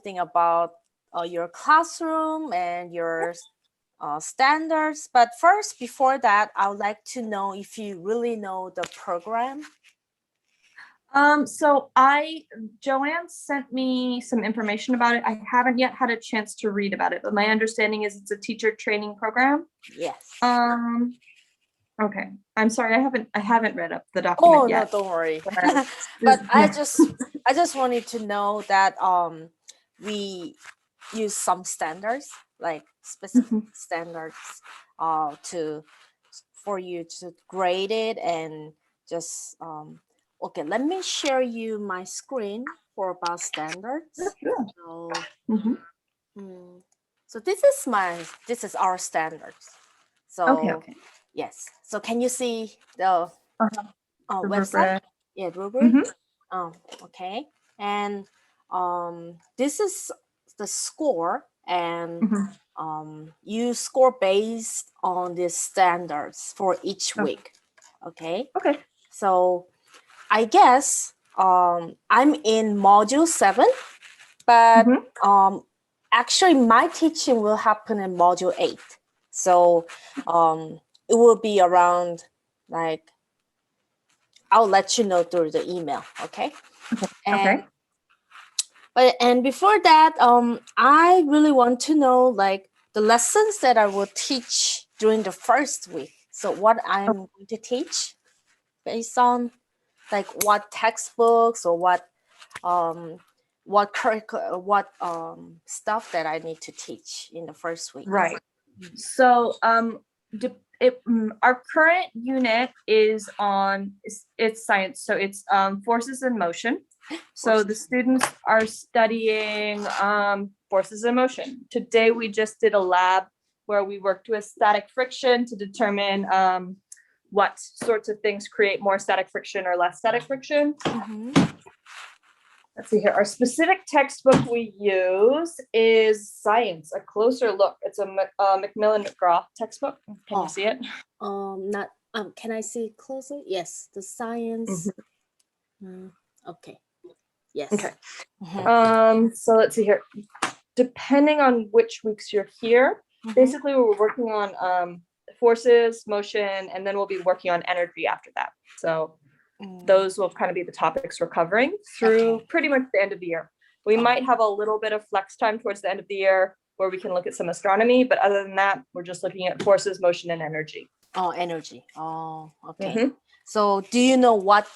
Thing about your classroom and your standards. But first, before that, I would like to know if you really know the program. So Joanne sent me some information about it. I haven't yet had a chance to read about it, but my understanding is it's a teacher training program. Yes. Okay. I'm sorry, I haven't read up the document yet. No, don't worry. But I just wanted to know that we use some standards, like specific standards, to for you to grade it and just okay. Let me share you my screen for about standards. So, so this is our standards. So Okay. yes. So can you see the The website? rubric. Yeah, rubric. Oh, okay. And this is the score, and you score based on the standards for each week. Okay. Okay. So I guess I'm in module 7, but actually my teaching will happen in module 8. So it will be around like I'll let you know through the email, okay? And before that, I really want to know like the lessons that I will teach during the first week. So what I'm going to teach based on like what textbooks or what stuff that I need to teach in the first week. Right. So our current unit is on it's science, so it's forces in motion. So the students are studying forces in motion. Today we just did a lab where we worked with static friction to determine what sorts of things create more static friction or less static friction. Let's see here. Our specific textbook we use is Science, A Closer Look. It's a Macmillan McGraw textbook. Can you see it? Not can I see closer? Yes, the Science. Okay. Yes. Okay. So let's see here. Depending on which weeks you're here, basically we're working on forces, motion, and then we'll be working on energy after that. So those will kind of be the topics we're covering through pretty much the end of the year. We might have a little bit of flex time towards the end of the year where we can look at some astronomy, but other than that, we're just looking at forces, motion, and energy. Oh, energy. Oh, okay. So do you know what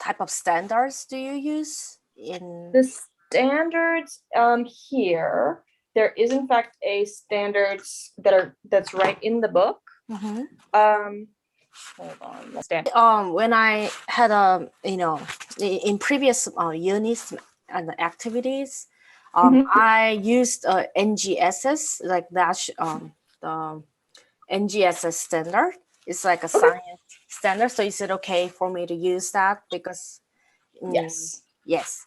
type of standards do you use in the standards here? There is in fact a standards that's right in the book. Hold on. When I had in previous units and activities, I used NGSS like that. The NGSS standard. It's like a science standard. So is it okay for me to use that? Because yes.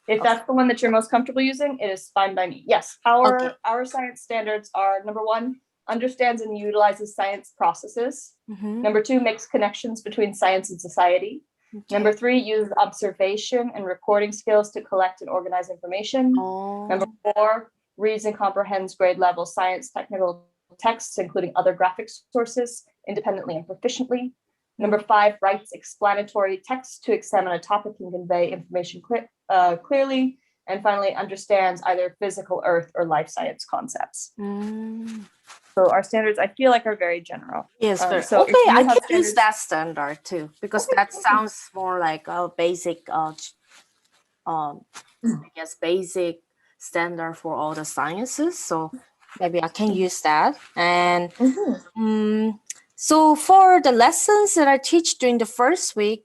If that's the one that you're most comfortable using, it is fine by me. Yes, our science standards are: number 1, understands and utilizes science processes. Number 2, makes connections between science and society. Number 3, uses observation and recording skills to collect and organize information. Number 4, reads and comprehends grade level science technical texts, including other graphic sources, independently and proficiently. Number 5, writes explanatory text to examine a topic and convey information clearly. And finally, understands either physical earth or life science concepts. So our standards, I feel like, are very general. Yes, so okay, I can use that standard too, because that sounds more like a basic, I guess, basic standard for all the sciences. So maybe I can use that. And so for the lessons that I teach during the first week,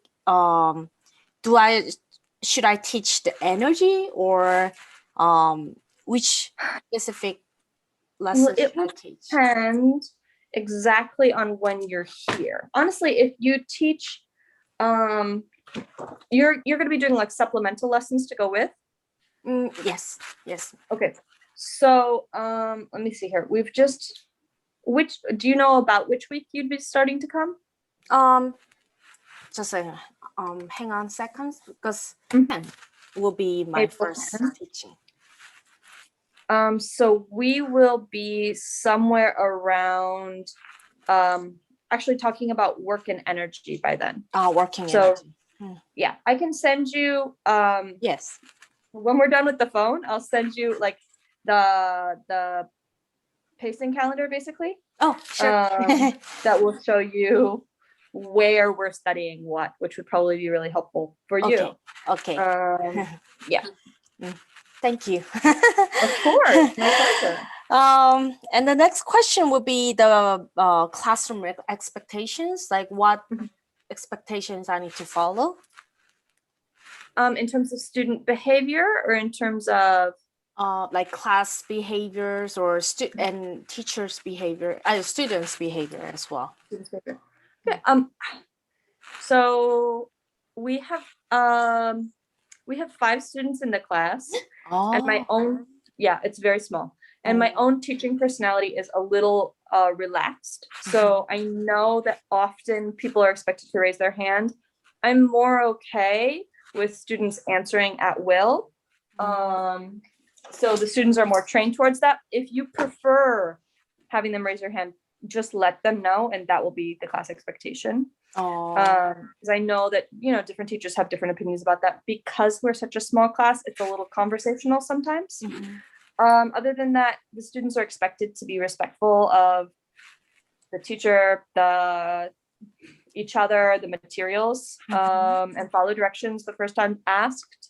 should I teach the energy or which specific lessons it will depend exactly on when you're here. Honestly, if you teach, you're going to be doing like supplemental lessons to go with. Yes. Okay. So let me see here. We've just do you know about which week you'd be starting to come? Just hang on seconds, because will be my first teaching. So we will be somewhere around, actually talking about work and energy by then. Working So energy. yeah, I can send you, Yes. when we're done with the phone, I'll send you like the pacing calendar basically. Oh, sure. That will show you where we're studying what, which would probably be really helpful for you. Okay. Yeah. Thank you. Of course, my pleasure. And the next question would be the classroom expectations, like what expectations I need to follow. In terms of student behavior or in terms of like class behaviors or and teachers' behavior, students' behavior as well. students' behavior? Okay. So we have 5 students in the class, and my own, it's very small. And my own teaching personality is a little relaxed. So I know that often people are expected to raise their hand. I'm more okay with students answering at will. So the students are more trained towards that. If you prefer having them raise their hand, just let them know, and that will be the class expectation. Because I know that, different teachers have different opinions about that. Because we're such a small class, it's a little conversational sometimes. Other than that, the students are expected to be respectful of the teacher, each other, the materials, and follow directions the first time asked.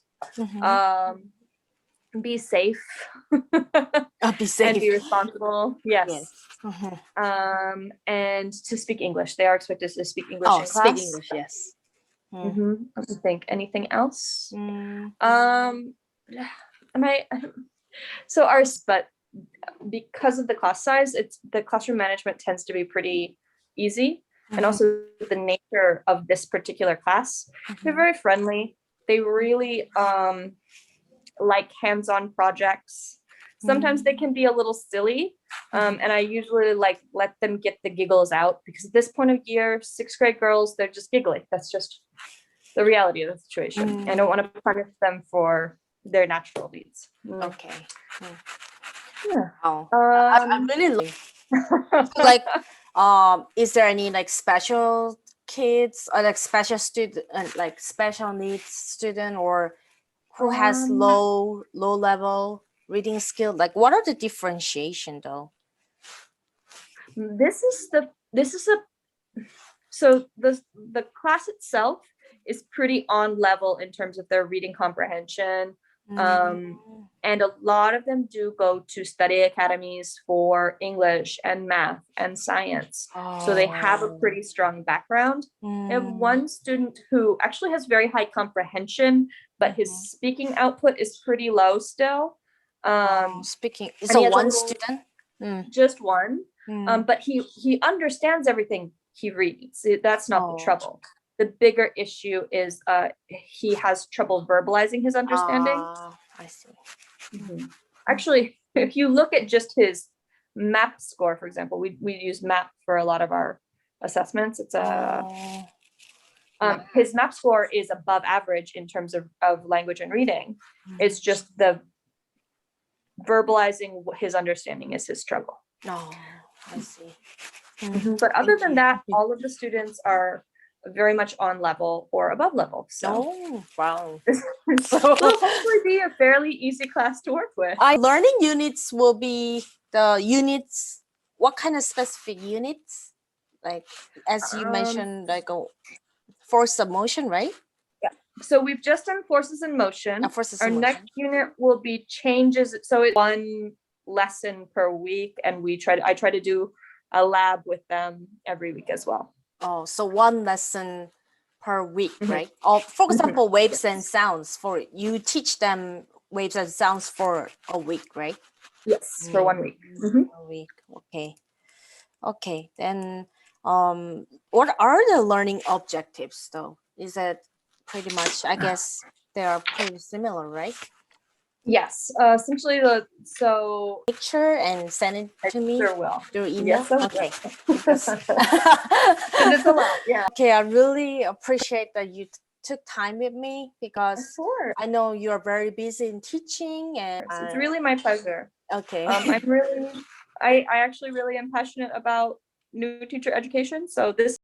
Be safe. Be safe and be responsible. Yes. And to speak English. They are expected to speak English in class. Speak English, yes. Let me think. Anything else? But because of the class size, the classroom management tends to be pretty easy. And also the nature of this particular class, they're very friendly. They really like hands-on projects. Sometimes they can be a little silly, and I usually let them get the giggles out, because at this point of year, 6th grade girls, they're just giggly. That's just the reality of the situation. I don't want to punish them for their natural needs. Okay. Yeah. I really like. Is there any special kids or special student, special needs student, or who has low level reading skill? What are the differentiation though? So the class itself is pretty on level in terms of their reading comprehension. And a lot of them do go to study academies for English and math and science. So they have a pretty strong background. I have one student who actually has very high comprehension, but his speaking output is pretty low still. Speaking, so one student? Just one. But he understands everything he reads. That's not the trouble. The bigger issue is he has trouble verbalizing his understanding. I see. Actually, if you look at just his MAP score, for example, we use MAP for a lot of our assessments. It's his MAP score is above average in terms of language and reading. It's just the verbalizing his understanding is his struggle. I see. But other than that, all of the students are very much on level or above level. So wow. So it'll hopefully be a fairly easy class to work with. Learning units will be the units. What kind of specific units? As you mentioned, force of motion, right? Yeah. So we've just done forces in motion. Our next unit will be changes. So it's 1 lesson per week, and I try to do a lab with them every week as well. So 1 lesson per week, right? For example, waves and sounds. You teach them waves and sounds for a week, right? Yes, for 1 week. 1 week. Okay. Then, what are the learning objectives, though? Is it pretty much? I guess they are pretty similar, right? Yes, essentially picture and send it to me through email. Yes, okay. And it's a lot, yeah. Okay, I really appreciate that you took time with me Of because course. I know you're very busy in teaching, and It's really my pleasure. okay. I actually really am passionate about new teacher education. So this